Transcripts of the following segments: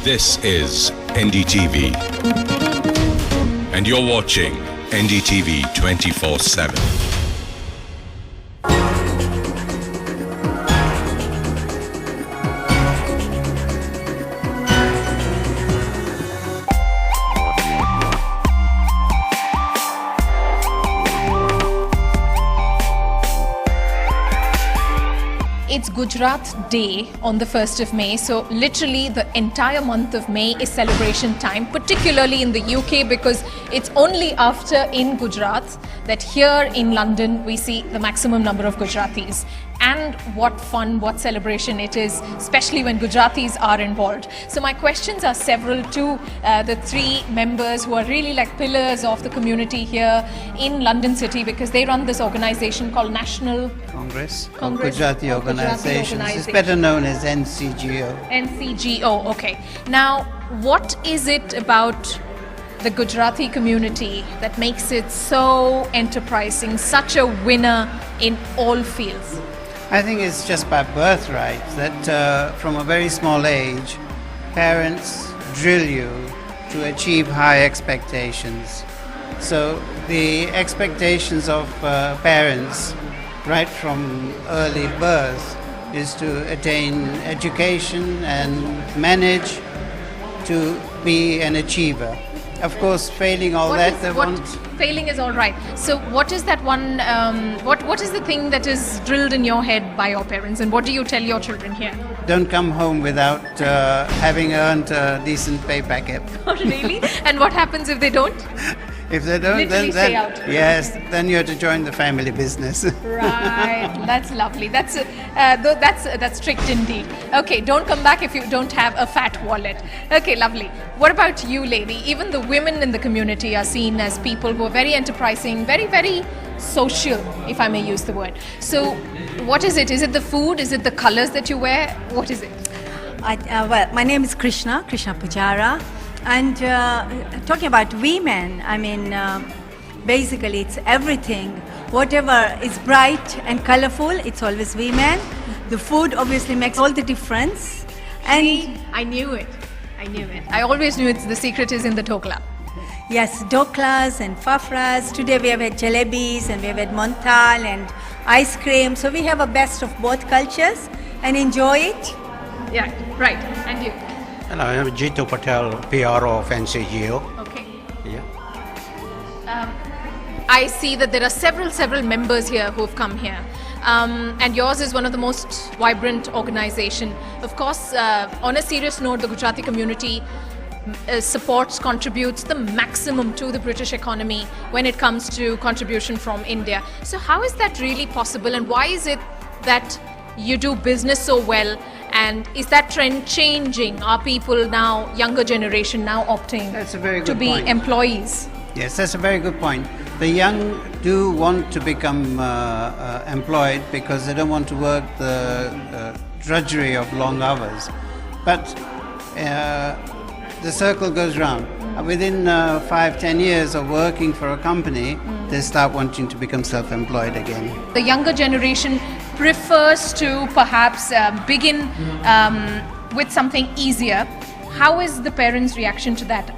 This is NDTV, and you're watching NDTV 24/7. It's Gujarat Day on the 1st of May, so literally the entire month of May is celebration time, particularly in the UK, because it's only after in Gujarat that here in London we see the maximum number of Gujaratis. And what fun, what celebration it is, especially when Gujaratis are involved. So my questions are several to the three members who are really like pillars of the community here in London City, because they run this organization called National Congress of Congress Gujarati of Gujarati Organizations. It's Organization. better known as NCGO. NCGO, okay. Now, what is it about the Gujarati community that makes it so enterprising, such a winner in all fields? I think it's just by birthright that from a very small age, parents drill you to achieve high expectations. So the expectations of parents right from early birth is to attain education and manage to be an achiever. Of course, failing all Failing is all right. So what is that one, what is the thing that is drilled in your head by your parents, and what do you tell your children here? don't come home without having earned a decent pay packet. Oh, really? And what happens if they don't? If they don't, Literally then stay out. yes, then you have to join the family business. Right, that's lovely. That's strict indeed. Okay, don't come back if you don't have a fat wallet. Okay, lovely. What about you, lady? Even the women in the community are seen as people who are very enterprising, very, very social, if I may use the word. So, what is it? Is it the food? Is it the colors that you wear? What is it? Well, my name is Krishna Pujara, and talking about women, I mean, basically it's everything. Whatever is bright and colorful, it's always women. The food obviously makes all the difference. And I knew it. I always knew the secret is in the dhokla. yes, doklas and fafras. Today we have had jalebis and we have had montal and ice cream. So we have a best of both cultures and enjoy it. Yeah, right. And you? Hello, I'm Jitu Patel, PRO of NCGO. Okay. Yeah. I see that there are several members here who have come here. And yours is one of the most vibrant organization. Of course, on a serious note, the Gujarati community supports, contributes the maximum to the British economy when it comes to contribution from India. So how is that really possible, and why is it that you do business so well, and is that trend changing? Are people now, younger generation now opting That's a very to good be point. employees? Yes, that's a very good point. The young do want to become employed because they don't want to work the drudgery of long hours. But the circle goes round. Within 5-10 years of working for a company, they start wanting to become self-employed again. The younger generation prefers to perhaps begin with something easier. How is the parents' reaction to that?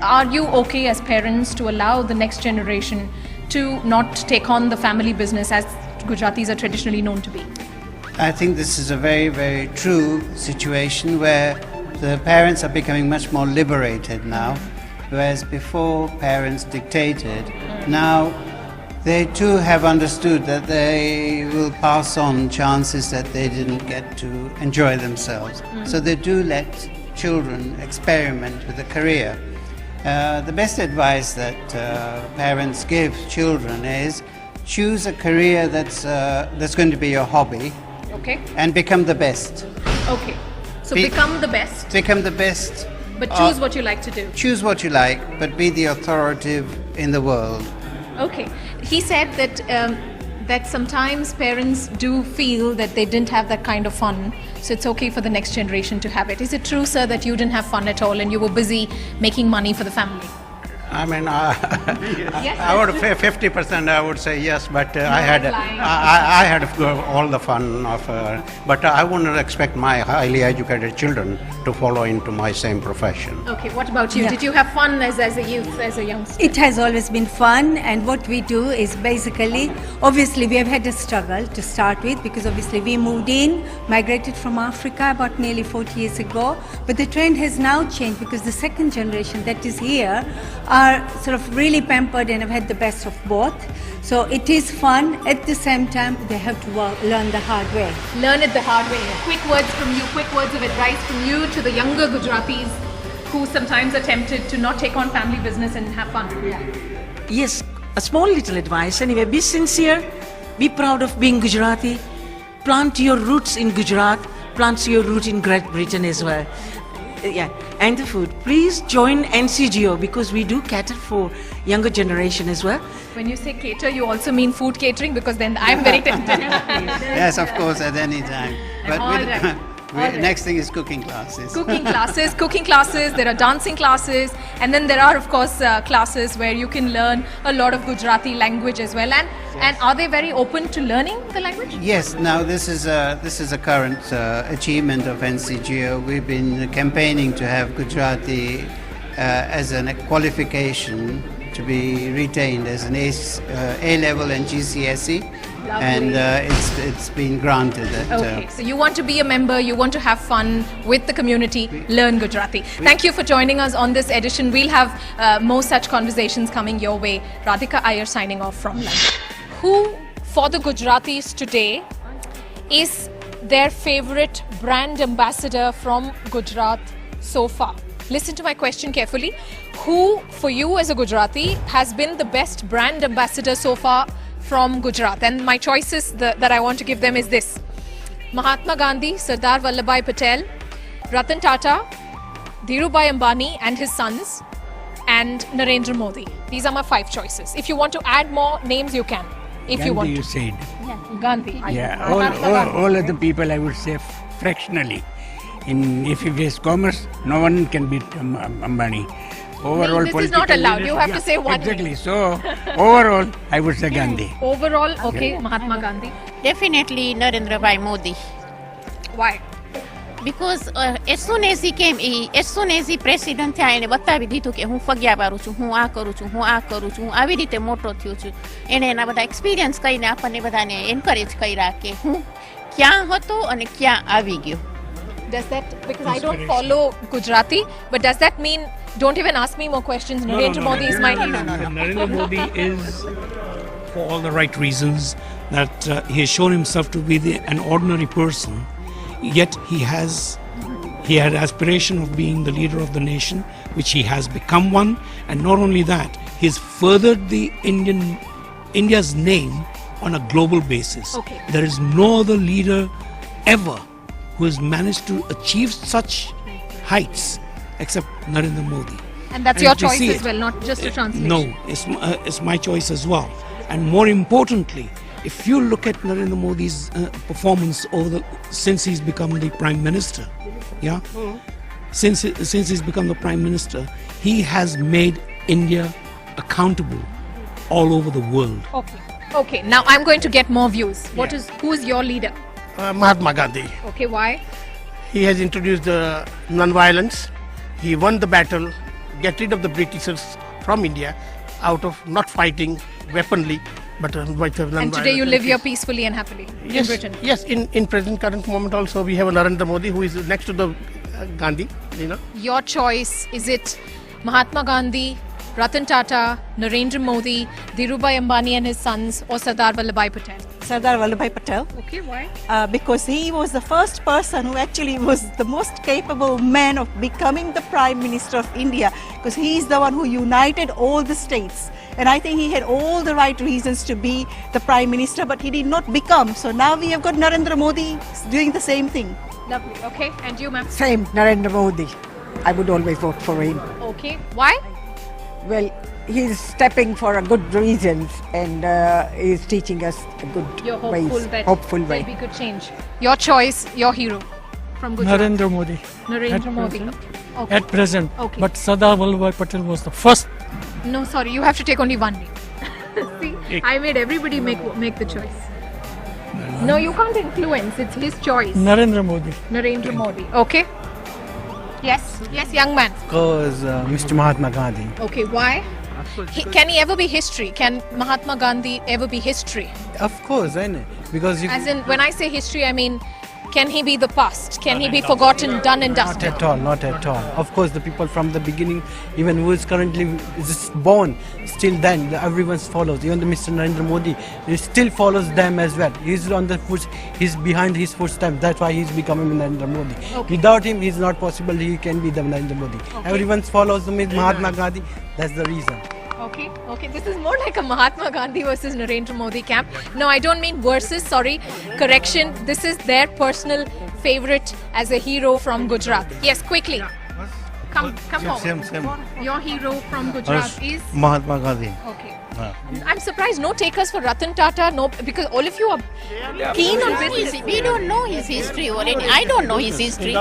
Are you okay as parents to allow the next generation to not take on the family business as Gujaratis are traditionally known to be? I think this is a very, very true situation where the parents are becoming much more liberated now, whereas before parents dictated. Now they too have understood that they will pass on chances that they didn't get to enjoy themselves. So they do let children experiment with a career. The best advice that parents give children is choose a career that's going to be your hobby. Okay. And become the best. Okay. So Be- become the best, Become the best. but choose what you like to do. Choose what you like, but be the authoritative in the world. Okay. He said that sometimes parents do feel that they didn't have that kind of fun, so it's okay for the next generation to have it. Is it true, sir, that you didn't have fun at all and you were busy making money for the family? I mean, Yes. I would 50%. I would say yes, but I had lying. I had all the fun of. But I wouldn't expect my highly educated children to follow into my same profession. Okay, what about you? Yeah. Did you have fun as a youth, as a youngster? It has always been fun, and what we do is basically, obviously, we have had a struggle to start with because obviously we moved in, migrated from Africa about nearly 40 years ago, but the trend has now changed because the second generation that is here are sort of really pampered and have had the best of both. So it is fun. At the same time, they have to learn the hard way. Learn it the hard way. Quick words from you, quick words of advice from you to the younger Gujaratis who sometimes are tempted to not take on family business and have fun. Yes, a small little advice. Anyway, be sincere, be proud of being Gujarati, plant your roots in Gujarat, plant your root in Great Britain as well. Yeah, and the food. Please join NCGO because we do cater for younger generation as well. When you say cater, you also mean food catering because then I'm very tempted. Yes, of course, at any time. But All right. All right. next thing is cooking classes. Cooking classes, there are dancing classes, and then there are of course classes where you can learn a lot of Gujarati language as well. And are they very open to learning the language? Yes, now this is a current achievement of NCGO. We've been campaigning to have Gujarati as a qualification to be retained as an A-level and GCSE. Lovely. And it's been granted. Okay, so you want to be a member, you want to have fun with the community, learn Gujarati. Thank you for joining us on this edition. We'll have more such conversations coming your way. Radhika Iyer signing off from London. Who, for the Gujaratis today, is their favorite brand ambassador from Gujarat so far? Listen to my question carefully. Who, for you as a Gujarati, has been the best brand ambassador so far from Gujarat? And my choices that I want to give them is this: Mahatma Gandhi, Sardar Vallabhbhai Patel, Ratan Tata, Dhirubhai Ambani and his sons, and Narendra Modi. These are my 5 choices. If you want to add more names, you can. If you want You to. said. Gandhi. Yeah, Mahatma Gandhi. all other people I would say fractionally. If it is commerce, no one can beat Ambani. Overall, this is not political allowed. You leadership- have to say one Exactly. So overall, I would say Gandhi. Overall, okay, Mahatma Gandhi. Definitely Narendra Bhai Modi. Why? Because as soon as he came, as soon as he president થયા એને બતાવી દીધું કે હું ફગ્યા પારું છું, હું આ કરું છું, હું આ કરું છું, હું આવી રીતે મોટો થયો છું. એને એના બધા એક્સપિરિયન્સ કહીને આપણને બધાને એન્કરેજ કર્યા કે હું ક્યાં હતો અને ક્યાં આવી ગયો. Does that, because I don't follow Gujarati, but does that mean don't even ask me more questions? Narendra Modi is my hero. Narendra Modi is, for all the right reasons, that he has shown himself to be an ordinary person, yet he had aspiration of being the leader of the nation, which he has become one, and not only that, he has furthered the India's name on a global basis. Okay. There is no other leader ever who has managed to achieve such heights except Narendra Modi. And that's And your if we choice see as it- well, not just a translation. No, it's my choice as well. And more importantly, if you look at Narendra Modi's performance since he's become the Prime Minister, yeah, since he's become the Prime Minister, he has made India accountable all over the world. Okay. Now I'm going to get more views. Who's your leader? Mahatma Gandhi. Okay, why? He has introduced the non-violence. He won the battle, get rid of the Britishers from India out of not fighting weaponly, but with non-violence. And today you live here peacefully and happily in Britain. Yes, in present current moment also we have a Narendra Modi who is next to the Gandhi, Your choice, is it Mahatma Gandhi, Ratan Tata, Narendra Modi, Dhirubhai Ambani and his sons, or Sardar Vallabhbhai Patel? Sardar Vallabhbhai Patel. Okay, why? Because he was the first person who actually was the most capable man of becoming the Prime Minister of India, because he is the one who united all the states. And I think he had all the right reasons to be the Prime Minister, but he did not become. So now we have got Narendra Modi doing the same thing. Lovely. Okay, and you, ma'am? Same, Narendra Modi. I would always vote for him. Okay, why? Well, he's stepping for a good reasons and he's teaching us a good You're hopeful ways. that Hopeful there'll way. be good change. Your choice, your hero from Gujarat. Narendra Modi. Narendra At Modi. present. Okay. At present. Okay. But Sardar Vallabhbhai Patel was the first No, sorry, you have to take only one name. See, I made everybody make the choice. No, you can't influence. It's his choice. Narendra Modi. Narendra Modi. Okay. Yes, young man. Because Mr. Mahatma Gandhi. Okay, why? Can he ever be history? Can Mahatma Gandhi ever be history? Of course, I know. Because As in, when I say history, I mean, can he be the past? Can he be forgotten, done and not dusted? at all, not at all. Of course, the people from the beginning, even who is currently just born, still then everyone follows. Even the Mr. Narendra Modi, he still follows them as well. He's on the he's behind his footsteps. That's why he's becoming Narendra Modi. Okay. Without him, it's not possible. He can be the Narendra Modi. Everyone follows the Mahatma Gandhi. That's the reason. Okay, this is more like a Mahatma Gandhi versus Narendra Modi camp. No, I don't mean versus, sorry, correction. This is their personal favorite as a hero from Gujarat. Yes, quickly. Come on. Your hero from Gujarat is? Mahatma Gandhi. Okay. I'm surprised no takers for Ratan Tata, no, because all of you are keen on business. We don't know his history or any. I don't know his history.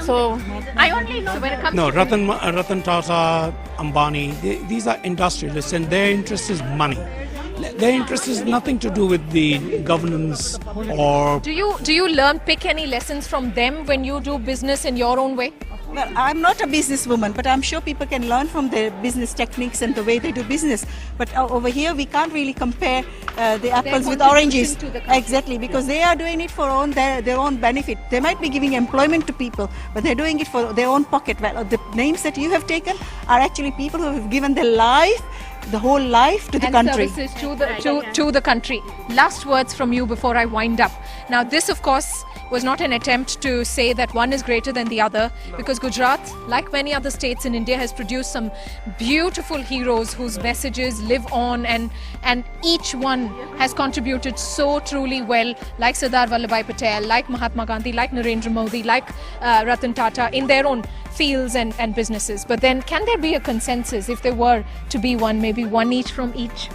So I only know when it comes No, to Ratan Tata, Ambani, these are industrialists and their interest is money. Their interest is nothing to do with the governance or... Do you pick any lessons from them when you do business in your own way? Well, I'm not a businesswoman, but I'm sure people can learn from their business techniques and the way they do business. But over here, we can't really compare the apples with oranges. To the country. Exactly, because they are doing it for their own benefit. They might be giving employment to people, but they're doing it for their own pocket. Well, the names that you have taken are actually people who have given their life, the whole life to the country. Services to the country. Last words from you before I wind up. Now, this, of course, was not an attempt to say that one is greater than the other, because Gujarat, like many other states in India, has produced some beautiful heroes whose messages live on, and each one has contributed so truly well, like Sardar Vallabhbhai Patel, like Mahatma Gandhi, like Narendra Modi, like Ratan Tata, in their own fields and businesses. But then, can there be a consensus, if there were to be one, maybe one each from each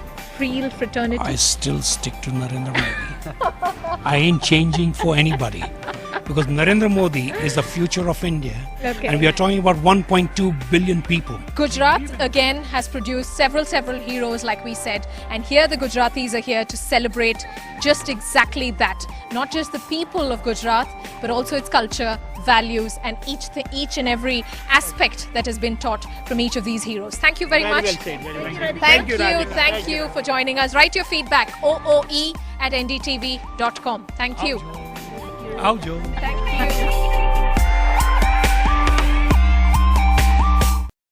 fraternity? I still stick to Narendra Modi. I ain't changing for anybody. Because Narendra Modi is the future of India. Okay. And we are talking about 1.2 billion people. Gujarat again has produced several heroes, like we said, and here the Gujaratis are here to celebrate just exactly that. Not just the people of Gujarat, but also its culture, values, and each and every aspect that has been taught from each of these heroes. Thank you very much. Thank you for joining us. Write your feedback, ooe@ndtv.com. Thank you. Aujo. Thank you.